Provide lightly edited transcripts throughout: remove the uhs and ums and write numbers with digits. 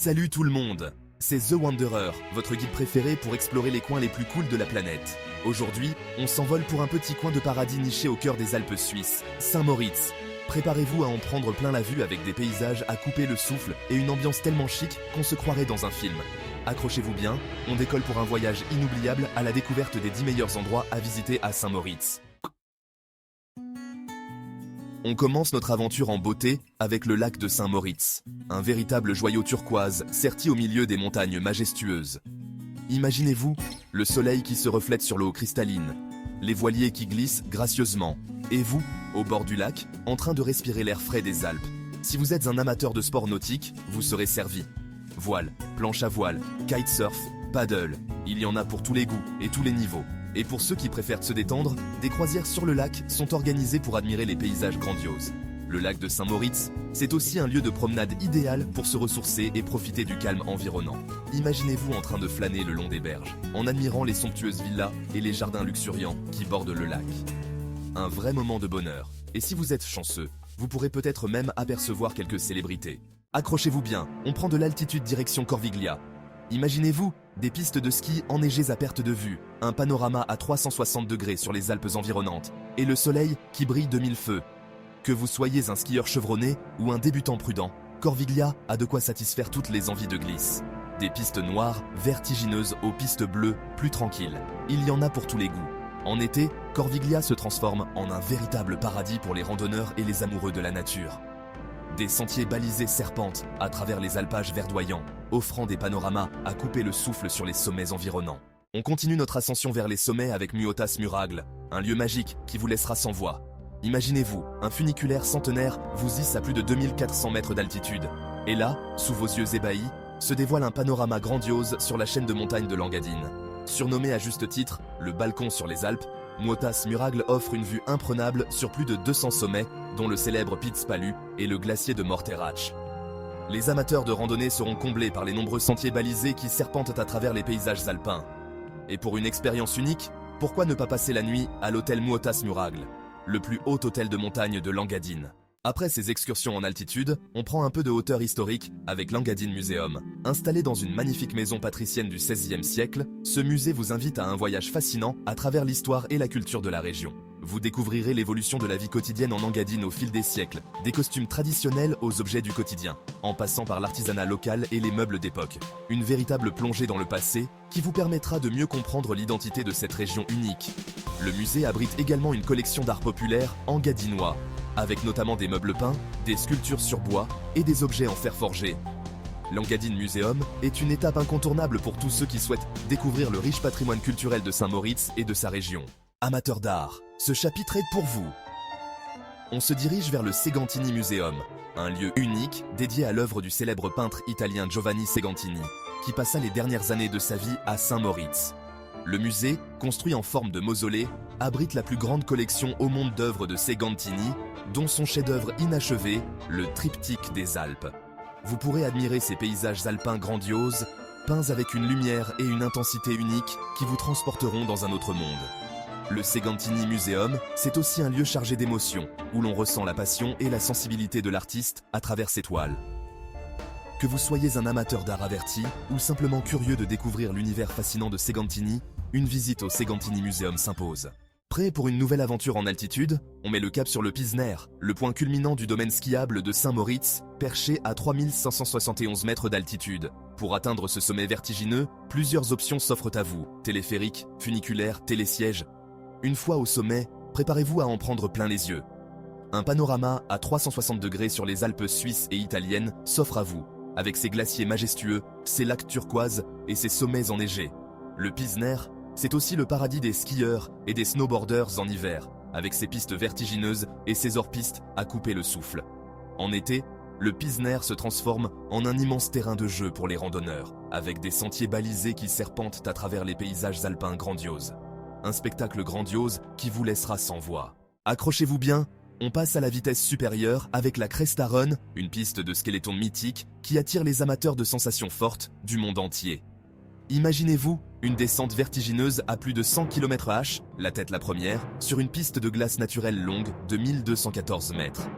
Salut tout le monde, c'est The Wanderer, votre guide préféré pour explorer les coins les plus cools de la planète. Aujourd'hui, on s'envole pour un petit coin de paradis niché au cœur des Alpes suisses, Saint-Moritz. Préparez-vous à en prendre plein la vue avec des paysages à couper le souffle et une ambiance tellement chic qu'on se croirait dans un film. Accrochez-vous bien, on décolle pour un voyage inoubliable à la découverte des 10 meilleurs endroits à visiter à Saint-Moritz. On commence notre aventure en beauté avec le lac de Saint-Moritz, un véritable joyau turquoise serti au milieu des montagnes majestueuses. Imaginez-vous, le soleil qui se reflète sur l'eau cristalline, les voiliers qui glissent gracieusement, et vous, au bord du lac, en train de respirer l'air frais des Alpes. Si vous êtes un amateur de sport nautique, vous serez servi. Voile, planche à voile, kitesurf, paddle, il y en a pour tous les goûts et tous les niveaux. Et pour ceux qui préfèrent se détendre, des croisières sur le lac sont organisées pour admirer les paysages grandioses. Le lac de Saint-Moritz, c'est aussi un lieu de promenade idéal pour se ressourcer et profiter du calme environnant. Imaginez-vous en train de flâner le long des berges, en admirant les somptueuses villas et les jardins luxuriants qui bordent le lac. Un vrai moment de bonheur. Et si vous êtes chanceux, vous pourrez peut-être même apercevoir quelques célébrités. Accrochez-vous bien, on prend de l'altitude direction Corviglia. Imaginez-vous, des pistes de ski enneigées à perte de vue, un panorama à 360 degrés sur les Alpes environnantes, et le soleil qui brille de mille feux. Que vous soyez un skieur chevronné ou un débutant prudent, Corviglia a de quoi satisfaire toutes les envies de glisse. Des pistes noires, vertigineuses aux pistes bleues, plus tranquilles. Il y en a pour tous les goûts. En été, Corviglia se transforme en un véritable paradis pour les randonneurs et les amoureux de la nature. Des sentiers balisés serpentent à travers les alpages verdoyants, offrant des panoramas à couper le souffle sur les sommets environnants. On continue notre ascension vers les sommets avec Muotas Muragle, un lieu magique qui vous laissera sans voix. Imaginez-vous, un funiculaire centenaire vous hisse à plus de 2400 mètres d'altitude. Et là, sous vos yeux ébahis, se dévoile un panorama grandiose sur la chaîne de montagnes de Langadine. Surnommé à juste titre le balcon sur les Alpes, Muotas Muragle offre une vue imprenable sur plus de 200 sommets, dont le célèbre Piz Palu et le glacier de Morteratsch. Les amateurs de randonnée seront comblés par les nombreux sentiers balisés qui serpentent à travers les paysages alpins. Et pour une expérience unique, pourquoi ne pas passer la nuit à l'hôtel Muotas Muragle, le plus haut hôtel de montagne de Langadine. Après ces excursions en altitude, on prend un peu de hauteur historique avec l'Engadine Museum. Installé dans une magnifique maison patricienne du XVIe siècle, ce musée vous invite à un voyage fascinant à travers l'histoire et la culture de la région. Vous découvrirez l'évolution de la vie quotidienne en Engadine au fil des siècles, des costumes traditionnels aux objets du quotidien, en passant par l'artisanat local et les meubles d'époque. Une véritable plongée dans le passé qui vous permettra de mieux comprendre l'identité de cette région unique. Le musée abrite également une collection d'art populaire engadinois, avec notamment des meubles peints, des sculptures sur bois et des objets en fer forgé. L'Engadine Museum est une étape incontournable pour tous ceux qui souhaitent découvrir le riche patrimoine culturel de Saint-Moritz et de sa région. Amateurs d'art, ce chapitre est pour vous. On se dirige vers le Segantini Museum, un lieu unique dédié à l'œuvre du célèbre peintre italien Giovanni Segantini, qui passa les dernières années de sa vie à Saint-Moritz. Le musée, construit en forme de mausolée, abrite la plus grande collection au monde d'œuvres de Segantini, dont son chef-d'œuvre inachevé, le Triptyque des Alpes. Vous pourrez admirer ces paysages alpins grandioses, peints avec une lumière et une intensité unique qui vous transporteront dans un autre monde. Le Segantini Museum, c'est aussi un lieu chargé d'émotions, où l'on ressent la passion et la sensibilité de l'artiste à travers ses toiles. Que vous soyez un amateur d'art averti ou simplement curieux de découvrir l'univers fascinant de Segantini, une visite au Segantini Museum s'impose. Prêt pour une nouvelle aventure en altitude? On met le cap sur le Pizner, le point culminant du domaine skiable de Saint-Moritz, perché à 3571 mètres d'altitude. Pour atteindre ce sommet vertigineux, plusieurs options s'offrent à vous. Téléphérique, funiculaire, télésiège. Une fois au sommet, préparez-vous à en prendre plein les yeux. Un panorama à 360 degrés sur les Alpes suisses et italiennes s'offre à vous, avec ses glaciers majestueux, ses lacs turquoises et ses sommets enneigés. Le Pizner, c'est aussi le paradis des skieurs et des snowboarders en hiver, avec ses pistes vertigineuses et ses hors-pistes à couper le souffle. En été, le Pizner se transforme en un immense terrain de jeu pour les randonneurs, avec des sentiers balisés qui serpentent à travers les paysages alpins grandioses. Un spectacle grandiose qui vous laissera sans voix. Accrochez-vous bien, on passe à la vitesse supérieure avec la Cresta Run, une piste de skeleton mythique qui attire les amateurs de sensations fortes du monde entier. Imaginez-vous une descente vertigineuse à plus de 100 km/h, la tête la première, sur une piste de glace naturelle longue de 1214 mètres.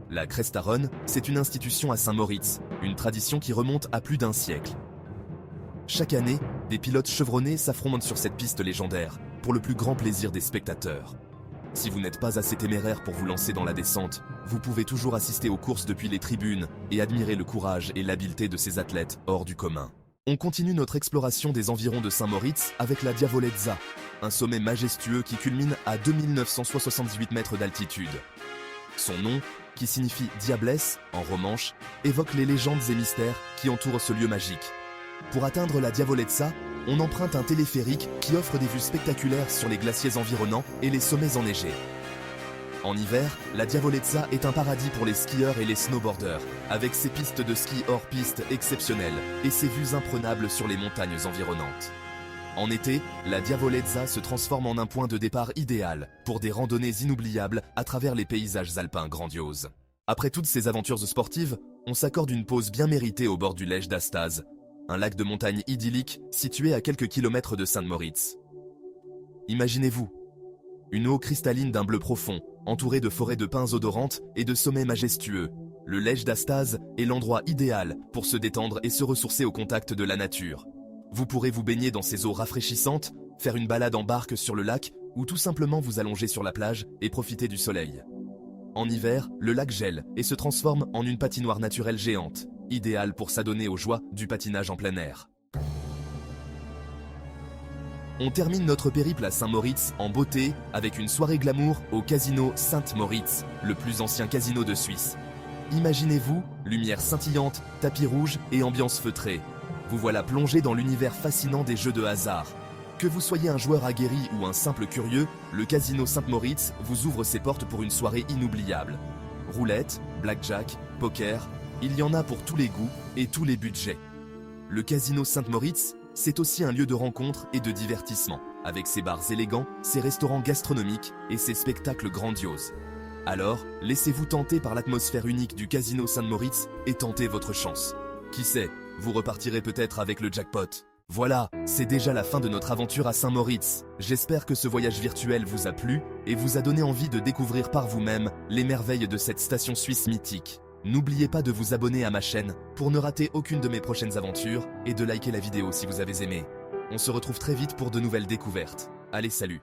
La Cresta Run, c'est une institution à Saint-Moritz, une tradition qui remonte à plus d'un siècle. Chaque année, des pilotes chevronnés s'affrontent sur cette piste légendaire, pour le plus grand plaisir des spectateurs. Si vous n'êtes pas assez téméraire pour vous lancer dans la descente, vous pouvez toujours assister aux courses depuis les tribunes et admirer le courage et l'habileté de ces athlètes hors du commun. On continue notre exploration des environs de Saint-Moritz avec la Diavolezza, un sommet majestueux qui culmine à 2978 mètres d'altitude. Son nom, qui signifie diablesse en romanche, évoque les légendes et mystères qui entourent ce lieu magique. Pour atteindre la Diavolezza, on emprunte un téléphérique qui offre des vues spectaculaires sur les glaciers environnants et les sommets enneigés. En hiver, la Diavolezza est un paradis pour les skieurs et les snowboarders, avec ses pistes de ski hors piste exceptionnelles et ses vues imprenables sur les montagnes environnantes. En été, la Diavolezza se transforme en un point de départ idéal pour des randonnées inoubliables à travers les paysages alpins grandioses. Après toutes ces aventures sportives, on s'accorde une pause bien méritée au bord du Lech d'Astaz, un lac de montagne idyllique situé à quelques kilomètres de Saint-Moritz. Imaginez-vous, une eau cristalline d'un bleu profond, entourée de forêts de pins odorantes et de sommets majestueux. Le Lech d'Astaz est l'endroit idéal pour se détendre et se ressourcer au contact de la nature. Vous pourrez vous baigner dans ces eaux rafraîchissantes, faire une balade en barque sur le lac ou tout simplement vous allonger sur la plage et profiter du soleil. En hiver, le lac gèle et se transforme en une patinoire naturelle géante, idéale pour s'adonner aux joies du patinage en plein air. On termine notre périple à Saint-Moritz en beauté avec une soirée glamour au casino Sainte-Moritz, le plus ancien casino de Suisse. Imaginez-vous, lumière scintillante, tapis rouge et ambiance feutrée. Vous voilà plongé dans l'univers fascinant des jeux de hasard. Que vous soyez un joueur aguerri ou un simple curieux, le casino Sainte-Moritz vous ouvre ses portes pour une soirée inoubliable. Roulette, blackjack, poker, il y en a pour tous les goûts et tous les budgets. Le casino Sainte-Moritz, c'est aussi un lieu de rencontre et de divertissement, avec ses bars élégants, ses restaurants gastronomiques et ses spectacles grandioses. Alors, laissez-vous tenter par l'atmosphère unique du casino Sainte-Moritz et tentez votre chance. Qui sait, vous repartirez peut-être avec le jackpot. Voilà, c'est déjà la fin de notre aventure à Saint-Moritz. J'espère que ce voyage virtuel vous a plu et vous a donné envie de découvrir par vous-même les merveilles de cette station suisse mythique. N'oubliez pas de vous abonner à ma chaîne pour ne rater aucune de mes prochaines aventures et de liker la vidéo si vous avez aimé. On se retrouve très vite pour de nouvelles découvertes. Allez, salut!